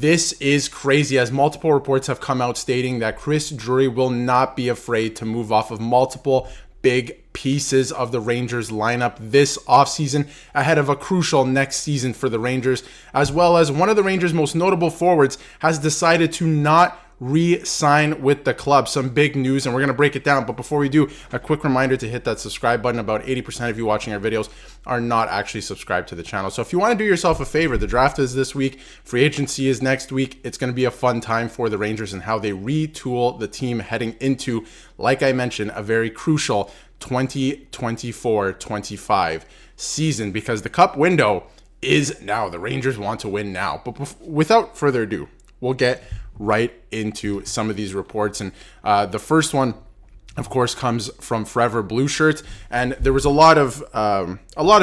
This is crazy, as multiple reports have come out stating that Chris Drury will not be afraid to move off of multiple big pieces of the Rangers lineup this offseason ahead of a crucial next season for the Rangers, as well as one of the Rangers' most notable forwards has decided to not re-sign with the club. Some big news, and we're going to break it down. But before we do, a quick reminder to hit that subscribe button. About 80% of you watching our videos are not actually subscribed to the channel. So if you want to do yourself a favor, the draft is this week. Free agency is next week. It's going to be a fun time for the Rangers and how they retool the team heading into, like I mentioned, a very crucial 2024-25 season, because the cup window is now. The Rangers want to win now. But without further ado, we'll get right into some of these reports. And the first one, of course, comes from Forever Blue Shirts, and there was a lot of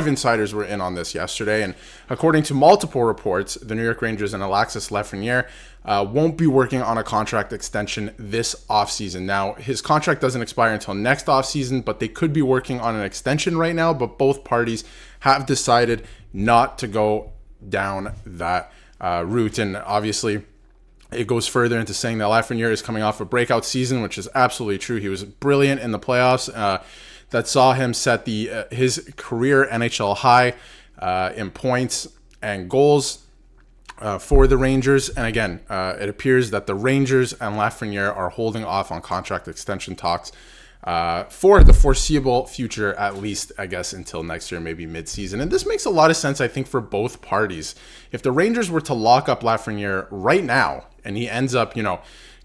insiders were in on this yesterday. And according to multiple reports, the New York Rangers and Alexis Lafrenière won't be working on a contract extension this offseason. Now, his contract doesn't expire until next offseason, but they could be working on an extension right now. But both parties have decided not to go down that route, and obviously it goes further into saying that Lafrenière is coming off a breakout season, which is absolutely true. He was brilliant in the playoffs. That saw him set his career NHL high in points and goals for the Rangers. And again, it appears that the Rangers and Lafrenière are holding off on contract extension talks for the foreseeable future, at least, I guess, until next year, maybe mid-season. And this makes a lot of sense, I think, for both parties. If the Rangers were to lock up Lafrenière right now, and he ends up, kind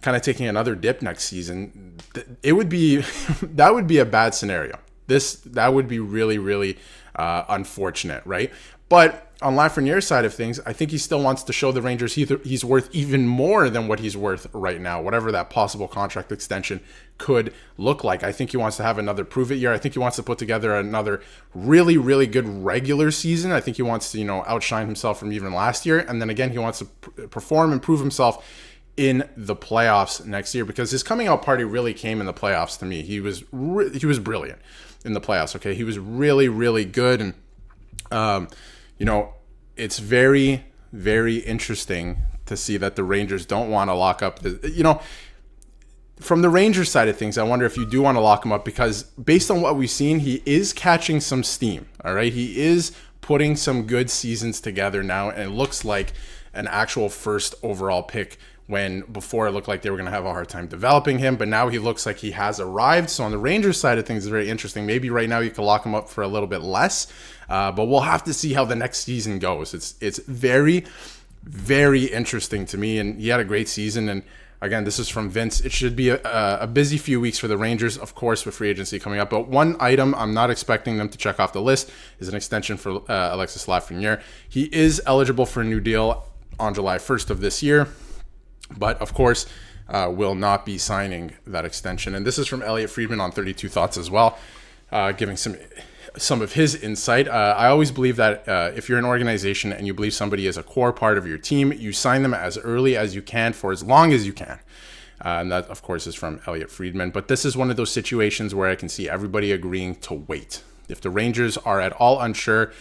of taking another dip next season, it would be that would be a bad scenario. That would be really, really unfortunate, right? But on Lafreniere's side of things, I think he still wants to show the Rangers he's worth even more than what he's worth right now, whatever that possible contract extension could look like. I think he wants to have another prove-it year. I think he wants to put together another really, really good regular season. I think he wants to, outshine himself from even last year. And then again, he wants to perform and prove himself in the playoffs next year, because his coming out party really came in the playoffs to me. He was brilliant in the playoffs, okay? He was really, really good. And, it's very, very interesting to see that the Rangers don't want to lock up from the Rangers side of things, I wonder if you do want to lock him up, because based on what we've seen, he is catching some steam, all right? He is putting some good seasons together now, and it looks like an actual first overall pick, when before it looked like they were going to have a hard time developing him, but now he looks like he has arrived. So on the Rangers side of things, it's very interesting. Maybe right now you could lock him up for a little bit less, but we'll have to see how the next season goes. It's very, very interesting to me, and he had a great season. And again, this is from Vince. It should be a busy few weeks for the Rangers, of course, with free agency coming up. But one item I'm not expecting them to check off the list is an extension for Alexis Lafrenière. He is eligible for a new deal on July 1st of this year, but of course will not be signing that extension. And this is from Elliotte Friedman on 32 Thoughts as well, giving some of his insight. I always believe that if you're an organization and you believe somebody is a core part of your team, you sign them as early as you can for as long as you can. And that, of course, is from Elliotte Friedman. But this is one of those situations where I can see everybody agreeing to wait. If the Rangers are at all unsure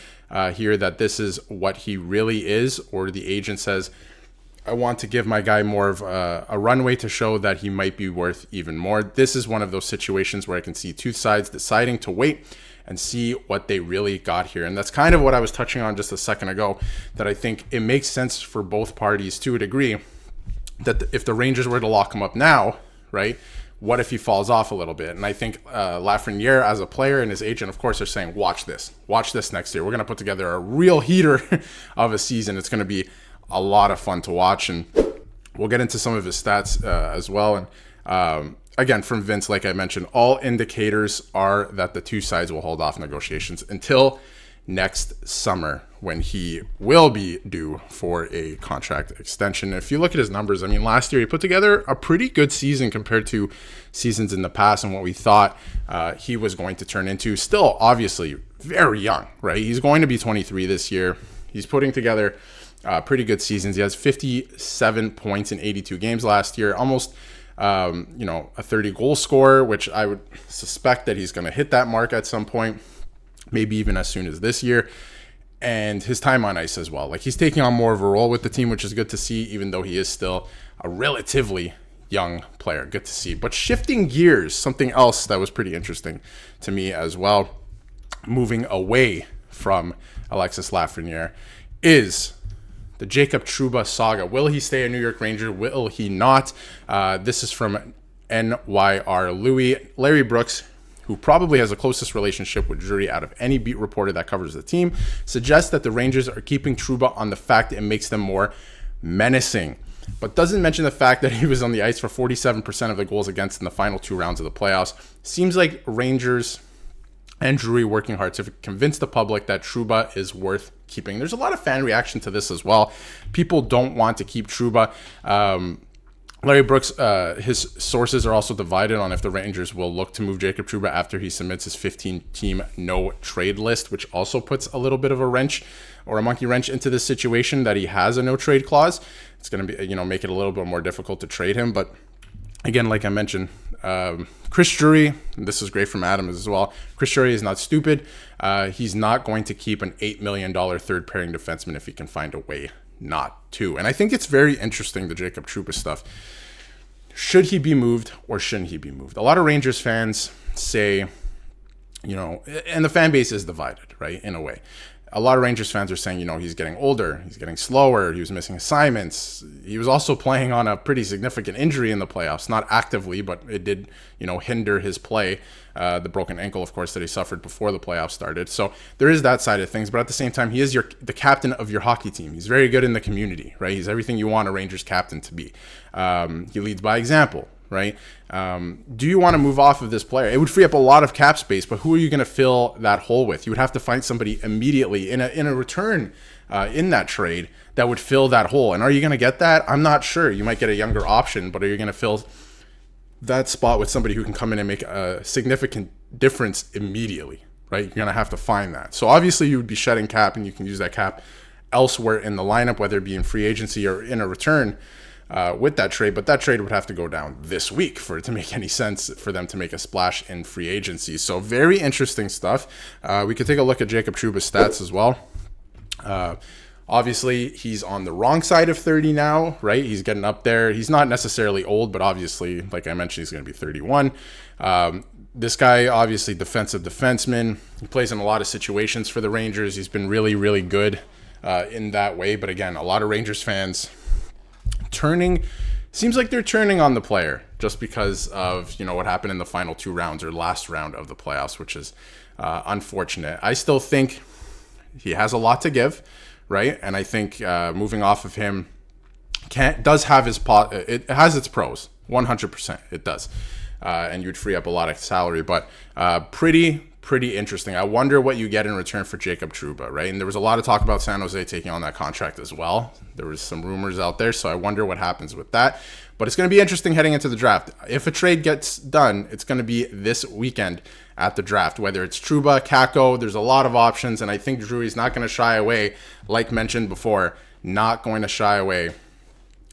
here that this is what he really is, or the agent says, I want to give my guy more of a runway to show that he might be worth even more, this is one of those situations where I can see two sides deciding to wait and see what they really got here. And that's kind of what I was touching on just a second ago, that I think it makes sense for both parties to a degree, that if the Rangers were to lock him up now, right, what if he falls off a little bit? And I think Lafrenière as a player and his agent, of course, are saying, watch this next year. We're going to put together a real heater of a season. It's going to be a lot of fun to watch, and we'll get into some of his stats as well. And again, from Vince, like I mentioned, all indicators are that the two sides will hold off negotiations until next summer, when he will be due for a contract extension. If you look at his numbers, I mean, last year he put together a pretty good season compared to seasons in the past and what we thought he was going to turn into. Still, obviously, very young, right? He's going to be 23 this year. He's putting together pretty good seasons. He has 57 points in 82 games last year, almost a 30 goal scorer, which I would suspect that he's going to hit that mark at some point, maybe even as soon as this year. and his time on ice as well. Like, he's taking on more of a role with the team, which is good to see, even though he is still a relatively young player. Good to see. But shifting gears, something else that was pretty interesting to me as well, moving away from Alexis Lafrenière, is the Jacob Trouba saga. Will he stay a New York Ranger? Will he not? This is from NYR. Larry Brooks, who probably has the closest relationship with Drury out of any beat reporter that covers the team, suggests that the Rangers are keeping Trouba on the fact it makes them more menacing, but doesn't mention the fact that he was on the ice for 47% of the goals against in the final 2 rounds of the playoffs. Seems like Rangers and Drury working hard to convince the public that Trouba is worth keeping. There's a lot of fan reaction to this as well. People don't want to keep Trouba. Larry Brooks, his sources are also divided on if the Rangers will look to move Jacob Trouba after he submits his 15-team no-trade list, which also puts a little bit of a wrench or a monkey wrench into this situation that he has a no-trade clause. It's going to be, make it a little bit more difficult to trade him. But again, like I mentioned, Chris Drury, this is great from Adam as well. Chris Drury is not stupid. He's not going to keep an $8 million third-pairing defenseman if he can find a way not to. And I think it's very interesting, the Jacob Trouba stuff. Should he be moved or shouldn't he be moved? A lot of Rangers fans say, and the fan base is divided, right, in a way. A lot of Rangers fans are saying, he's getting older, he's getting slower, he was missing assignments. He was also playing on a pretty significant injury in the playoffs, not actively, but it did, hinder his play. The broken ankle, of course, that he suffered before the playoffs started. So there is that side of things, but at the same time, he is the captain of your hockey team. He's very good in the community, right? He's everything you want a Rangers captain to be. He leads by example, right? Do you want to move off of this player? It would free up a lot of cap space, but who are you going to fill that hole with? You would have to find somebody immediately in a return in that trade that would fill that hole. And are you going to get that? I'm not sure. You might get a younger option, but are you going to fill that spot with somebody who can come in and make a significant difference immediately, right? You're going to have to find that. So obviously you would be shedding cap, and you can use that cap elsewhere in the lineup, whether it be in free agency or in a return with that trade. But that trade would have to go down this week for it to make any sense for them to make a splash in free agency. So very interesting stuff. We could take a look at Jacob Trouba's stats as well. Obviously, he's on the wrong side of 30 now, right? He's getting up there. He's not necessarily old, but obviously, like I mentioned, he's going to be 31. This guy, obviously, defensive defenseman. He plays in a lot of situations for the Rangers. He's been really, really good in that way. But again, a lot of Rangers fans seems like they're turning on the player just because of, what happened in the final 2 rounds or last round of the playoffs, which is unfortunate. I still think he has a lot to give. Right, and I think moving off of him does have it has its pros, 100%. It does, and you'd free up a lot of salary. But pretty interesting. I wonder what you get in return for Jacob Trouba, right? And there was a lot of talk about San Jose taking on that contract as well. There was some rumors out there, so I wonder what happens with that. But it's going to be interesting heading into the draft. If a trade gets done, it's going to be this weekend at the draft, whether it's Trouba, Kakko. There's a lot of options, and I think Drury's not going to shy away, like mentioned before, not going to shy away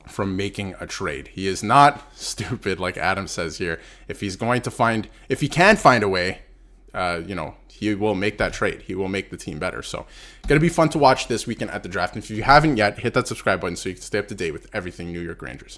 from making a trade. He is not stupid, like Adam says here. If he can find a way, he will make that trade. He will make the team better. So going to be fun to watch this weekend at the draft. And if you haven't yet, hit that subscribe button so you can stay up to date with everything New York Rangers.